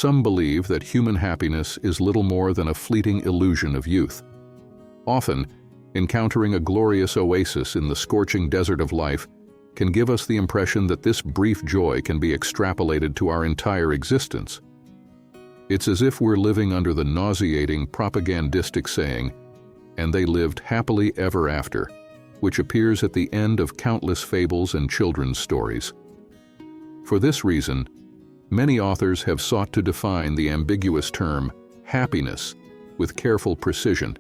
some believe that human happiness is little more than a fleeting illusion of youth. Often, encountering a glorious oasis in the scorching desert of life can give us the impression that this brief joy can be extrapolated to our entire existence. It's as if we're living under the nauseating propagandistic saying, "And they lived happily ever after," which appears at the end of countless fables and children's stories. For this reason, many authors have sought to define the ambiguous term happiness with careful precision,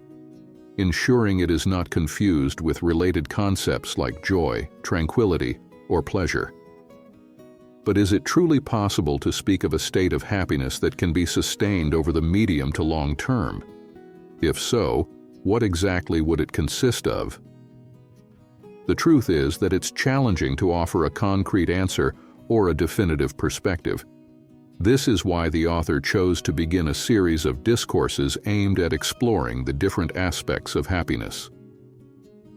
ensuring it is not confused with related concepts like joy, tranquility, or pleasure. But is it truly possible to speak of a state of happiness that can be sustained over the medium to long term? If so, what exactly would it consist of? The truth is that it's challenging to offer a concrete answer or a definitive perspective. This is why the author chose to begin a series of discourses aimed at exploring the different aspects of happiness.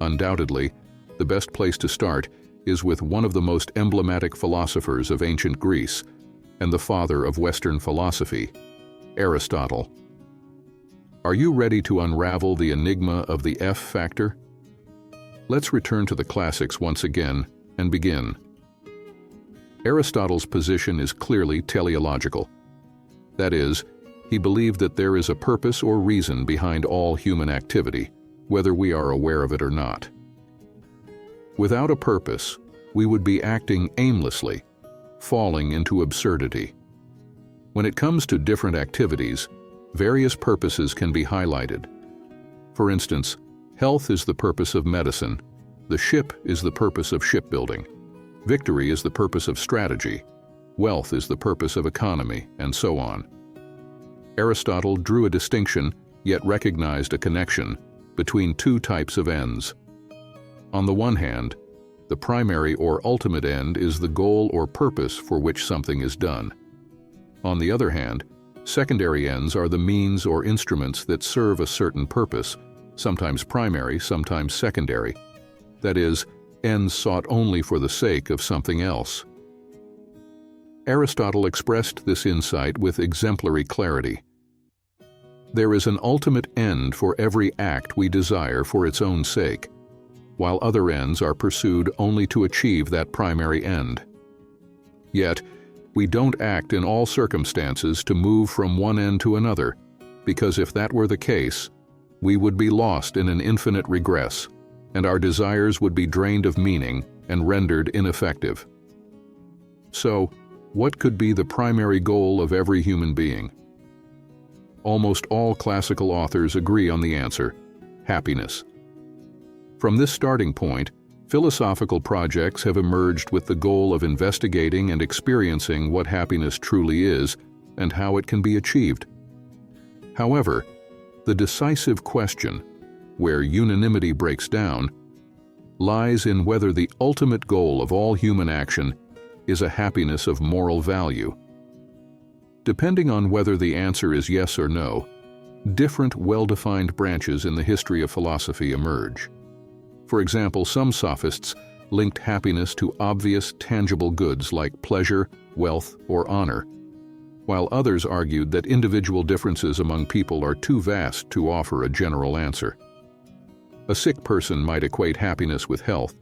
Undoubtedly, the best place to start is with one of the most emblematic philosophers of ancient Greece and the father of Western philosophy, Aristotle. Are you ready to unravel the enigma of the F factor? Let's return to the classics once again and begin. Aristotle's position is clearly teleological. That is, he believed that there is a purpose or reason behind all human activity, whether we are aware of it or not. Without a purpose, we would be acting aimlessly, falling into absurdity. When it comes to different activities, various purposes can be highlighted. For instance, health is the purpose of medicine, the ship is the purpose of shipbuilding, victory is the purpose of strategy, wealth is the purpose of economy, and so on. Aristotle drew a distinction, yet recognized a connection, between two types of ends. On the one hand, the primary or ultimate end is the goal or purpose for which something is done. On the other hand, secondary ends are the means or instruments that serve a certain purpose, sometimes primary, sometimes secondary. That is, ends sought only for the sake of something else. Aristotle expressed this insight with exemplary clarity. There is an ultimate end for every act we desire for its own sake, while other ends are pursued only to achieve that primary end. Yet, we don't act in all circumstances to move from one end to another, because if that were the case, we would be lost in an infinite regress, and our desires would be drained of meaning and rendered ineffective. So, what could be the primary goal of every human being? Almost all classical authors agree on the answer: happiness. From this starting point, philosophical projects have emerged with the goal of investigating and experiencing what happiness truly is and how it can be achieved. However, the decisive question, where unanimity breaks down, lies in whether the ultimate goal of all human action is a happiness of moral value. Depending on whether the answer is yes or no, different well-defined branches in the history of philosophy emerge. For example, some sophists linked happiness to obvious, tangible goods like pleasure, wealth, or honor, while others argued that individual differences among people are too vast to offer a general answer. A sick person might equate happiness with health,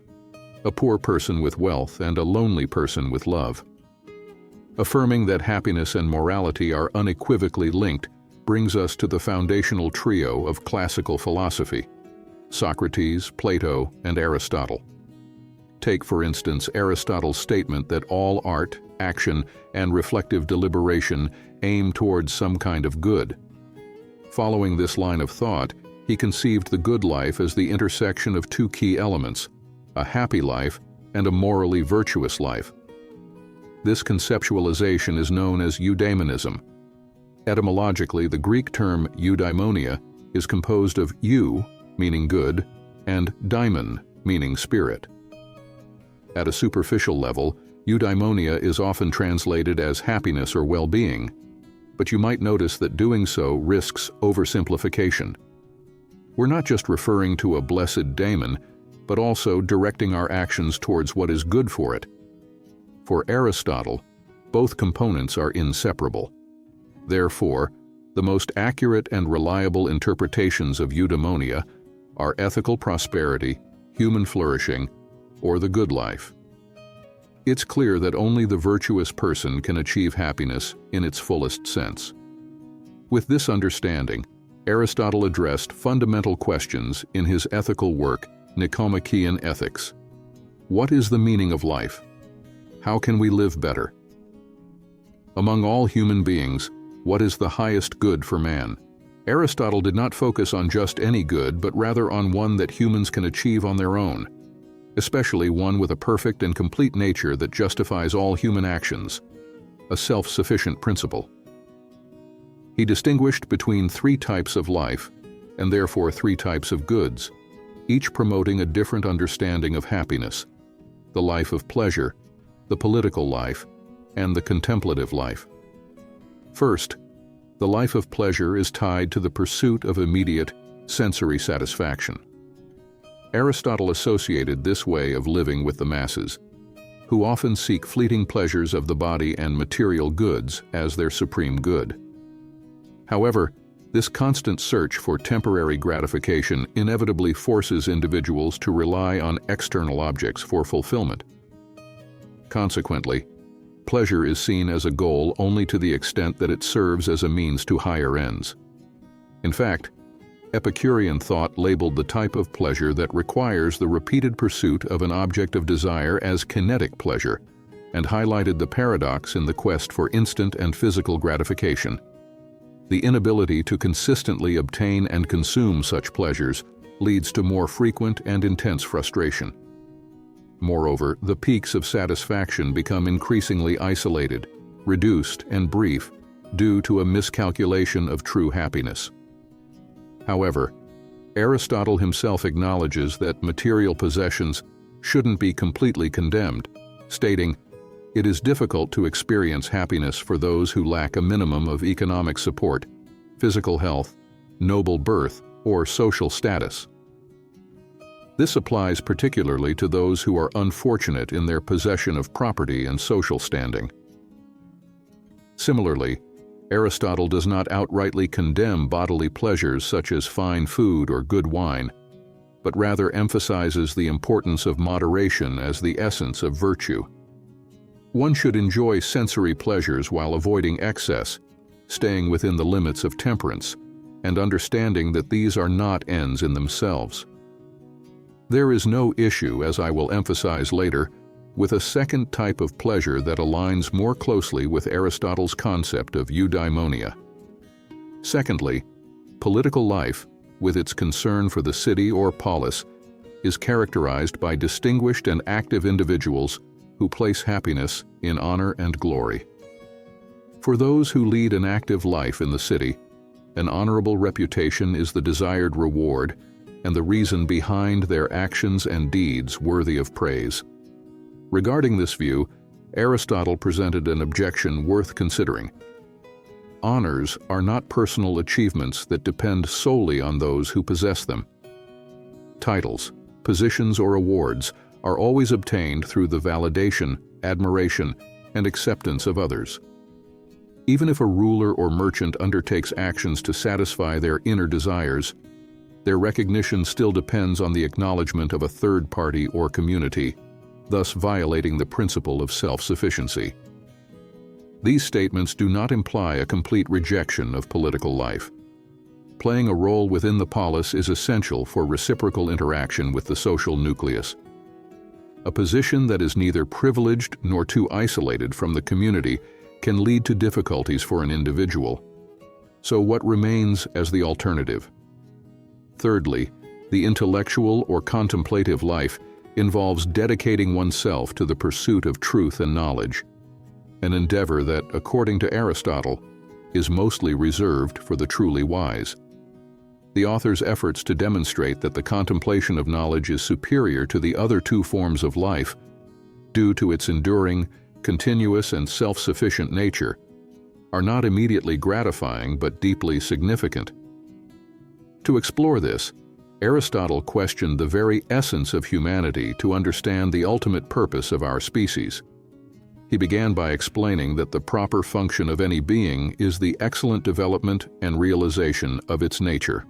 a poor person with wealth, and a lonely person with love. Affirming that happiness and morality are unequivocally linked brings us to the foundational trio of classical philosophy: Socrates, Plato, and Aristotle. Take, for instance, Aristotle's statement that all art, action, and reflective deliberation aim towards some kind of good. Following this line of thought, he conceived the good life as the intersection of two key elements: a happy life and a morally virtuous life. This conceptualization is known as eudaimonism. Etymologically, the Greek term eudaimonia is composed of eu, meaning good, and daimon, meaning spirit. At a superficial level, eudaimonia is often translated as happiness or well-being, but you might notice that doing so risks oversimplification. We're not just referring to a blessed daemon, but also directing our actions towards what is good for it. For Aristotle, both components are inseparable. Therefore, the most accurate and reliable interpretations of eudaimonia are ethical prosperity, human flourishing, or the good life. It's clear that only the virtuous person can achieve happiness in its fullest sense. With this understanding, Aristotle addressed fundamental questions in his ethical work, Nicomachean Ethics. What is the meaning of life? How can we live better? Among all human beings, what is the highest good for man? Aristotle did not focus on just any good, but rather on one that humans can achieve on their own, especially one with a perfect and complete nature that justifies all human actions, a self-sufficient principle. He distinguished between 3 types of life, and therefore 3 types of goods, each promoting a different understanding of happiness: the life of pleasure, the political life, and the contemplative life. First, the life of pleasure is tied to the pursuit of immediate sensory satisfaction. Aristotle associated this way of living with the masses, who often seek fleeting pleasures of the body and material goods as their supreme good. However, this constant search for temporary gratification inevitably forces individuals to rely on external objects for fulfillment. Consequently, pleasure is seen as a goal only to the extent that it serves as a means to higher ends. In fact, Epicurean thought labeled the type of pleasure that requires the repeated pursuit of an object of desire as kinetic pleasure, and highlighted the paradox in the quest for instant and physical gratification. The inability to consistently obtain and consume such pleasures leads to more frequent and intense frustration. Moreover, the peaks of satisfaction become increasingly isolated, reduced, and brief due to a miscalculation of true happiness. However, Aristotle himself acknowledges that material possessions shouldn't be completely condemned, stating, "It is difficult to experience happiness for those who lack a minimum of economic support, physical health, noble birth, or social status." This applies particularly to those who are unfortunate in their possession of property and social standing. Similarly, Aristotle does not outrightly condemn bodily pleasures such as fine food or good wine, but rather emphasizes the importance of moderation as the essence of virtue. One should enjoy sensory pleasures while avoiding excess, staying within the limits of temperance, and understanding that these are not ends in themselves. There is no issue, as I will emphasize later, with a second type of pleasure that aligns more closely with Aristotle's concept of eudaimonia. Secondly, political life, with its concern for the city or polis, is characterized by distinguished and active individuals who place happiness in honor and glory. For those who lead an active life in the city, an honorable reputation is the desired reward and the reason behind their actions and deeds worthy of praise. Regarding this view, Aristotle presented an objection worth considering. Honors are not personal achievements that depend solely on those who possess them. Titles, positions, or awards are always obtained through the validation, admiration, and acceptance of others. Even if a ruler or merchant undertakes actions to satisfy their inner desires, their recognition still depends on the acknowledgement of a third party or community, thus violating the principle of self-sufficiency. These statements do not imply a complete rejection of political life. Playing a role within the polis is essential for reciprocal interaction with the social nucleus. A position that is neither privileged nor too isolated from the community can lead to difficulties for an individual. So what remains as the alternative? Thirdly, the intellectual or contemplative life involves dedicating oneself to the pursuit of truth and knowledge, an endeavor that, according to Aristotle, is mostly reserved for the truly wise. The author's efforts to demonstrate that the contemplation of knowledge is superior to the other 2 forms of life, due to its enduring, continuous, and self-sufficient nature, are not immediately gratifying but deeply significant. To explore this, Aristotle questioned the very essence of humanity to understand the ultimate purpose of our species. He began by explaining that the proper function of any being is the excellent development and realization of its nature.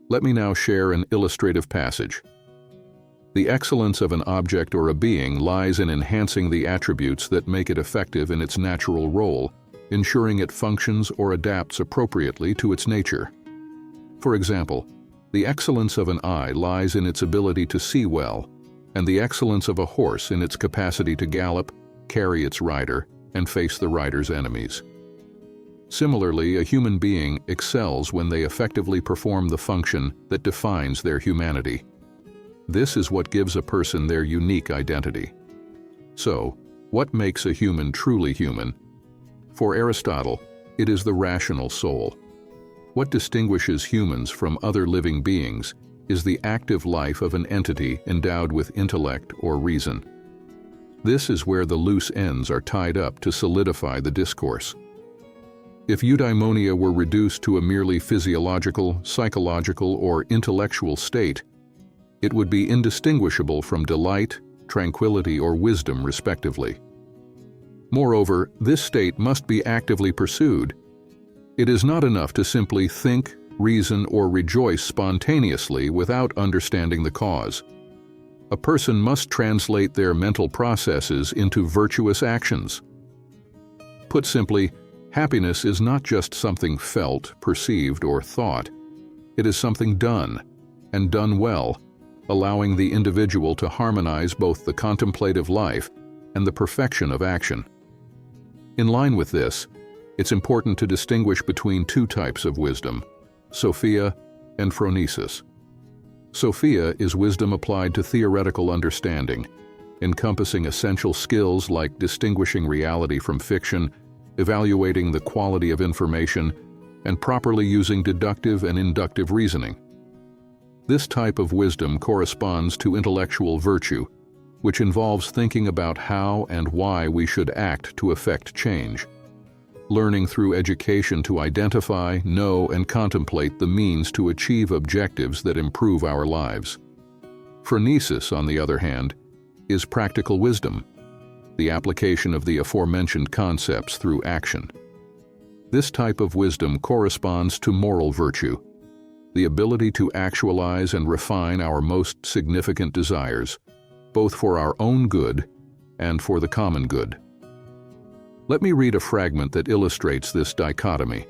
Let me now share an illustrative passage. The excellence of an object or a being lies in enhancing the attributes that make it effective in its natural role, ensuring it functions or adapts appropriately to its nature. For example, the excellence of an eye lies in its ability to see well, and the excellence of a horse in its capacity to gallop, carry its rider, and face the rider's enemies. Similarly, a human being excels when they effectively perform the function that defines their humanity. This is what gives a person their unique identity. So, what makes a human truly human? For Aristotle, it is the rational soul. What distinguishes humans from other living beings is the active life of an entity endowed with intellect or reason. This is where the loose ends are tied up to solidify the discourse. If eudaimonia were reduced to a merely physiological, psychological, or intellectual state, it would be indistinguishable from delight, tranquility, or wisdom, respectively. Moreover, this state must be actively pursued. It is not enough to simply think, reason, or rejoice spontaneously without understanding the cause. A person must translate their mental processes into virtuous actions. Put simply, happiness is not just something felt, perceived, or thought. It is something done, and done well, allowing the individual to harmonize both the contemplative life and the perfection of action. In line with this, it's important to distinguish between two types of wisdom, Sophia and phronesis. Sophia is wisdom applied to theoretical understanding, encompassing essential skills like distinguishing reality from fiction, evaluating the quality of information, and properly using deductive and inductive reasoning. This type of wisdom corresponds to intellectual virtue, which involves thinking about how and why we should act to effect change, learning through education to identify, know, and contemplate the means to achieve objectives that improve our lives. Phronesis, on the other hand, is practical wisdom, the application of the aforementioned concepts through action. This type of wisdom corresponds to moral virtue, the ability to actualize and refine our most significant desires, both for our own good and for the common good. Let me read a fragment that illustrates this dichotomy.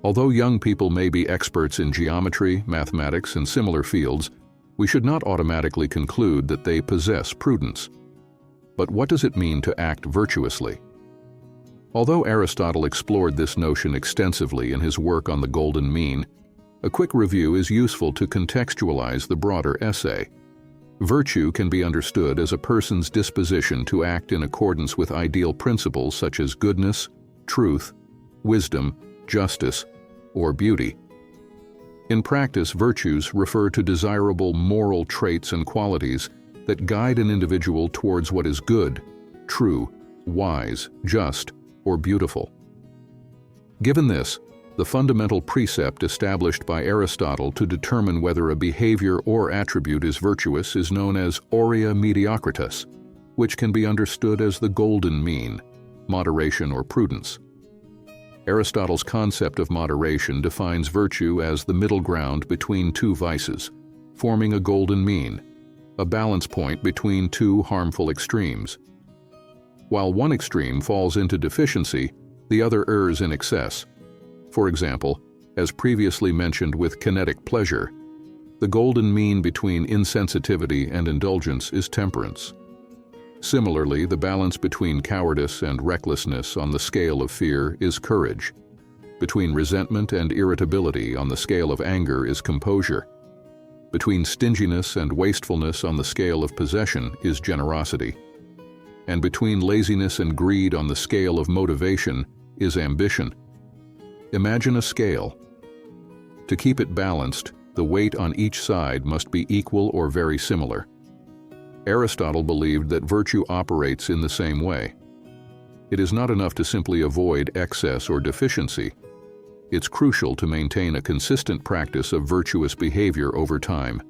Although young people may be experts in geometry, mathematics, and similar fields, we should not automatically conclude that they possess prudence. But what does it mean to act virtuously? Although Aristotle explored this notion extensively in his work on the golden mean, a quick review is useful to contextualize the broader essay. Virtue can be understood as a person's disposition to act in accordance with ideal principles such as goodness, truth, wisdom, justice, or beauty. In practice, virtues refer to desirable moral traits and qualities that guide an individual towards what is good, true, wise, just, or beautiful. Given this, the fundamental precept established by Aristotle to determine whether a behavior or attribute is virtuous is known as aurea mediocritas, which can be understood as the golden mean, moderation or prudence. Aristotle's concept of moderation defines virtue as the middle ground between two vices, forming a golden mean, a balance point between two harmful extremes. While one extreme falls into deficiency, the other errs in excess. For example, as previously mentioned with kinetic pleasure, the golden mean between insensitivity and indulgence is temperance. Similarly, the balance between cowardice and recklessness on the scale of fear is courage. Between resentment and irritability on the scale of anger is composure. Between stinginess and wastefulness on the scale of possession is generosity. And between laziness and greed on the scale of motivation is ambition. Imagine a scale. To keep it balanced, the weight on each side must be equal or very similar. Aristotle believed that virtue operates in the same way. It is not enough to simply avoid excess or deficiency. It's crucial to maintain a consistent practice of virtuous behavior over time.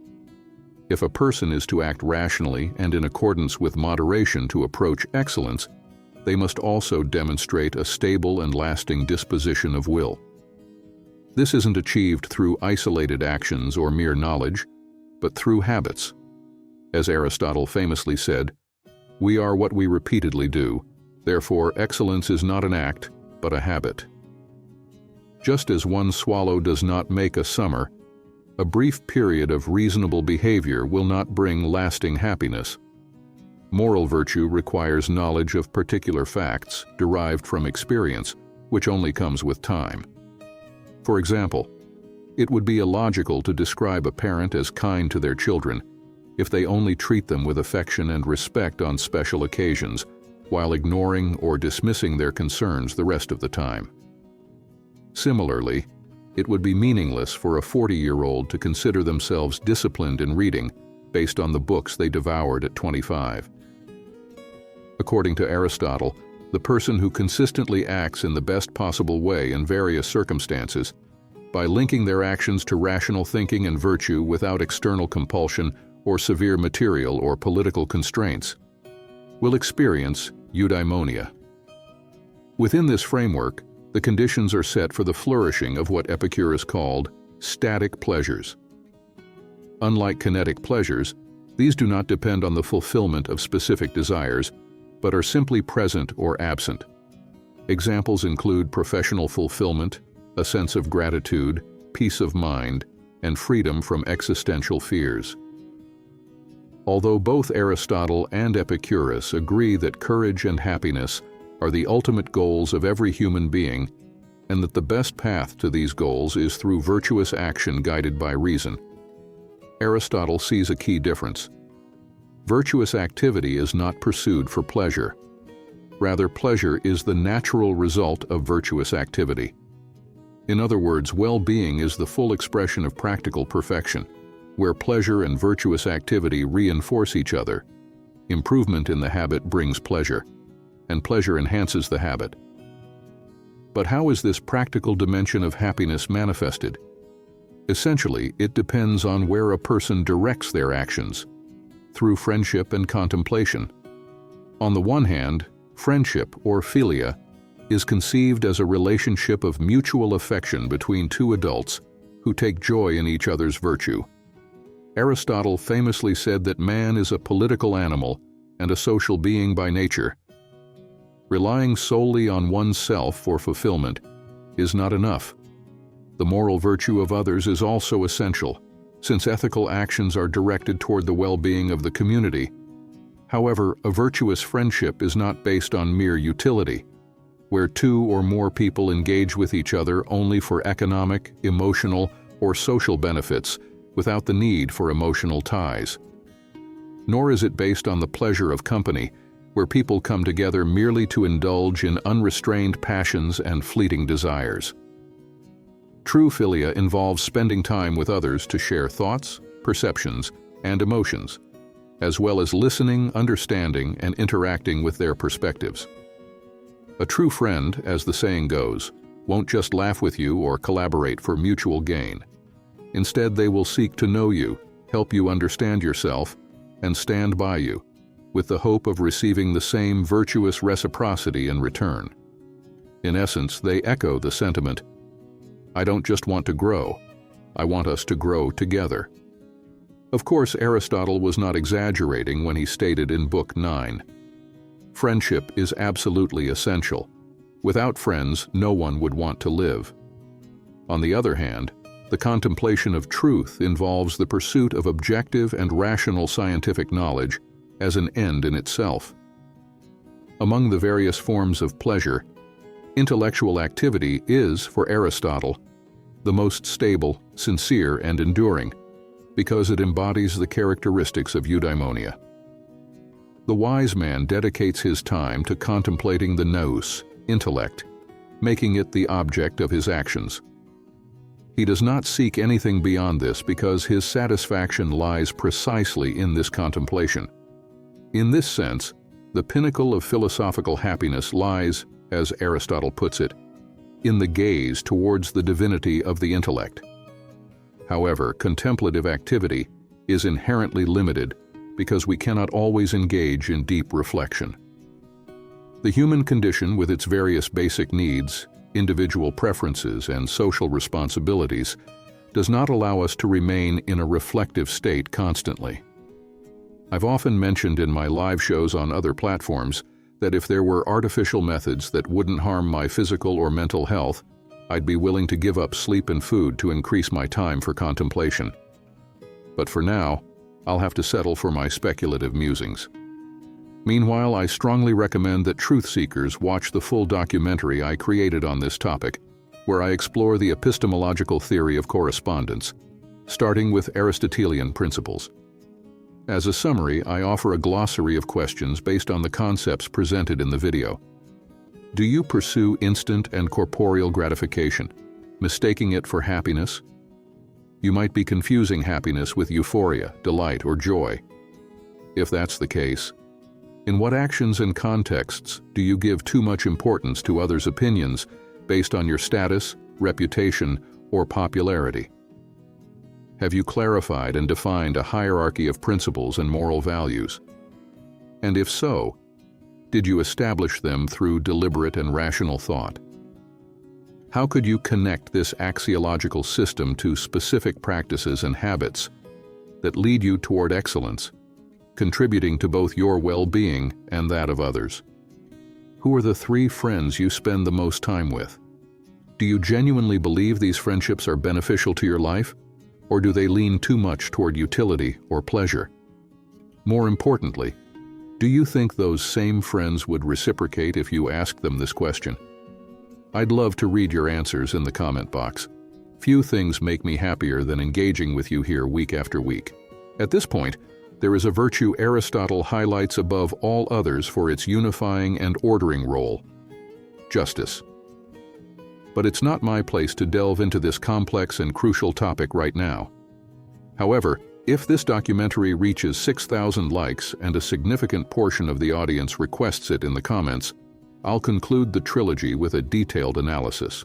If a person is to act rationally and in accordance with moderation to approach excellence, they must also demonstrate a stable and lasting disposition of will. This isn't achieved through isolated actions or mere knowledge, but through habits. As Aristotle famously said, "We are what we repeatedly do, therefore excellence is not an act, but a habit." Just as one swallow does not make a summer, a brief period of reasonable behavior will not bring lasting happiness. Moral virtue requires knowledge of particular facts derived from experience, which only comes with time. For example, it would be illogical to describe a parent as kind to their children if they only treat them with affection and respect on special occasions, while ignoring or dismissing their concerns the rest of the time. Similarly, it would be meaningless for a 40-year-old to consider themselves disciplined in reading based on the books they devoured at 25. According to Aristotle, the person who consistently acts in the best possible way in various circumstances, by linking their actions to rational thinking and virtue without external compulsion or severe material or political constraints, will experience eudaimonia. Within this framework, the conditions are set for the flourishing of what Epicurus called static pleasures. Unlike kinetic pleasures, these do not depend on the fulfillment of specific desires, but are simply present or absent. Examples include professional fulfillment, a sense of gratitude, peace of mind, and freedom from existential fears. Although both Aristotle and Epicurus agree that courage and happiness are the ultimate goals of every human being, and that the best path to these goals is through virtuous action guided by reason, Aristotle sees a key difference. Virtuous activity is not pursued for pleasure. Rather, pleasure is the natural result of virtuous activity. In other words, well-being is the full expression of practical perfection, where pleasure and virtuous activity reinforce each other. Improvement in the habit brings pleasure, and pleasure enhances the habit. But how is this practical dimension of happiness manifested? Essentially, it depends on where a person directs their actions, through friendship and contemplation. On the one hand, friendship, or philia, is conceived as a relationship of mutual affection between two adults who take joy in each other's virtue. Aristotle famously said that man is a political animal and a social being by nature. Relying solely on oneself for fulfillment is not enough. The moral virtue of others is also essential, since ethical actions are directed toward the well-being of the community. However, a virtuous friendship is not based on mere utility, where two or more people engage with each other only for economic, emotional, or social benefits without the need for emotional ties. Nor is it based on the pleasure of company, where people come together merely to indulge in unrestrained passions and fleeting desires. True philia involves spending time with others to share thoughts, perceptions, and emotions, as well as listening, understanding, and interacting with their perspectives. A true friend, as the saying goes, won't just laugh with you or collaborate for mutual gain. Instead, they will seek to know you, help you understand yourself, and stand by you, with the hope of receiving the same virtuous reciprocity in return. In essence, they echo the sentiment, "I don't just want to grow, I want us to grow together." Of course, Aristotle was not exaggerating when he stated in Book 9, "Friendship is absolutely essential. Without friends, no one would want to live." On the other hand, the contemplation of truth involves the pursuit of objective and rational scientific knowledge as an end in itself. Among the various forms of pleasure, intellectual activity is, for Aristotle, the most stable, sincere, and enduring, because it embodies the characteristics of eudaimonia. The wise man dedicates his time to contemplating the nous, intellect, making it the object of his actions. He does not seek anything beyond this because his satisfaction lies precisely in this contemplation. In this sense, the pinnacle of philosophical happiness lies, as Aristotle puts it, in the gaze towards the divinity of the intellect. However, contemplative activity is inherently limited because we cannot always engage in deep reflection. The human condition, with its various basic needs, individual preferences, and social responsibilities, does not allow us to remain in a reflective state constantly. I've often mentioned in my live shows on other platforms that if there were artificial methods that wouldn't harm my physical or mental health, I'd be willing to give up sleep and food to increase my time for contemplation. But for now, I'll have to settle for my speculative musings. Meanwhile, I strongly recommend that truth seekers watch the full documentary I created on this topic, where I explore the epistemological theory of correspondence, starting with Aristotelian principles. As a summary, I offer a glossary of questions based on the concepts presented in the video. Do you pursue instant and corporeal gratification, mistaking it for happiness? You might be confusing happiness with euphoria, delight, or joy. If that's the case, in what actions and contexts do you give too much importance to others' opinions based on your status, reputation, or popularity? Have you clarified and defined a hierarchy of principles and moral values? And if so, did you establish them through deliberate and rational thought? How could you connect this axiological system to specific practices and habits that lead you toward excellence, contributing to both your well-being and that of others? Who are the 3 friends you spend the most time with? Do you genuinely believe these friendships are beneficial to your life, or do they lean too much toward utility or pleasure? More importantly, do you think those same friends would reciprocate if you asked them this question? I'd love to read your answers in the comment box. Few things make me happier than engaging with you here week after week. At this point, there is a virtue Aristotle highlights above all others for its unifying and ordering role: justice. But it's not my place to delve into this complex and crucial topic right now. However, if this documentary reaches 6,000 likes and a significant portion of the audience requests it in the comments, I'll conclude the trilogy with a detailed analysis.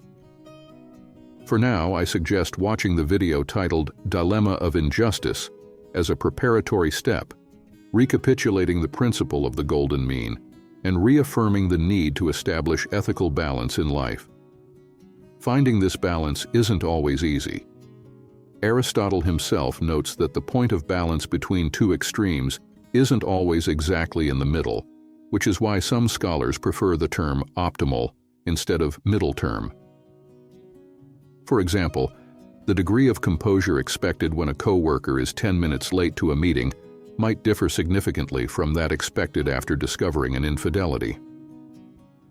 For now, I suggest watching the video titled Dilemma of Injustice as a preparatory step, recapitulating the principle of the golden mean and reaffirming the need to establish ethical balance in life. Finding this balance isn't always easy. Aristotle himself notes that the point of balance between 2 extremes isn't always exactly in the middle, which is why some scholars prefer the term optimal instead of middle term. For example, the degree of composure expected when a coworker is 10 minutes late to a meeting might differ significantly from that expected after discovering an infidelity.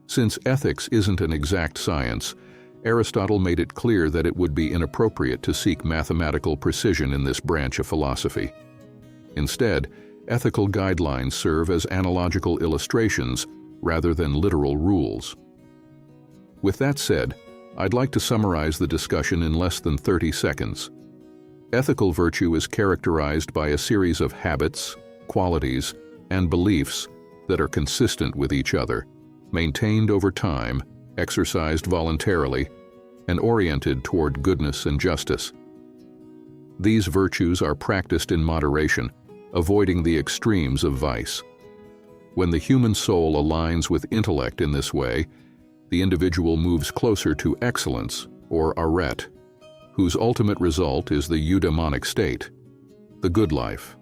Since ethics isn't an exact science, Aristotle made it clear that it would be inappropriate to seek mathematical precision in this branch of philosophy. Instead, ethical guidelines serve as analogical illustrations rather than literal rules. With that said, I'd like to summarize the discussion in less than 30 seconds. Ethical virtue is characterized by a series of habits, qualities, and beliefs that are consistent with each other, maintained over time, exercised voluntarily, and oriented toward goodness and justice. These virtues are practiced in moderation, avoiding the extremes of vice. When the human soul aligns with intellect in this way, the individual moves closer to excellence, or arete, whose ultimate result is the eudaimonic state, the good life.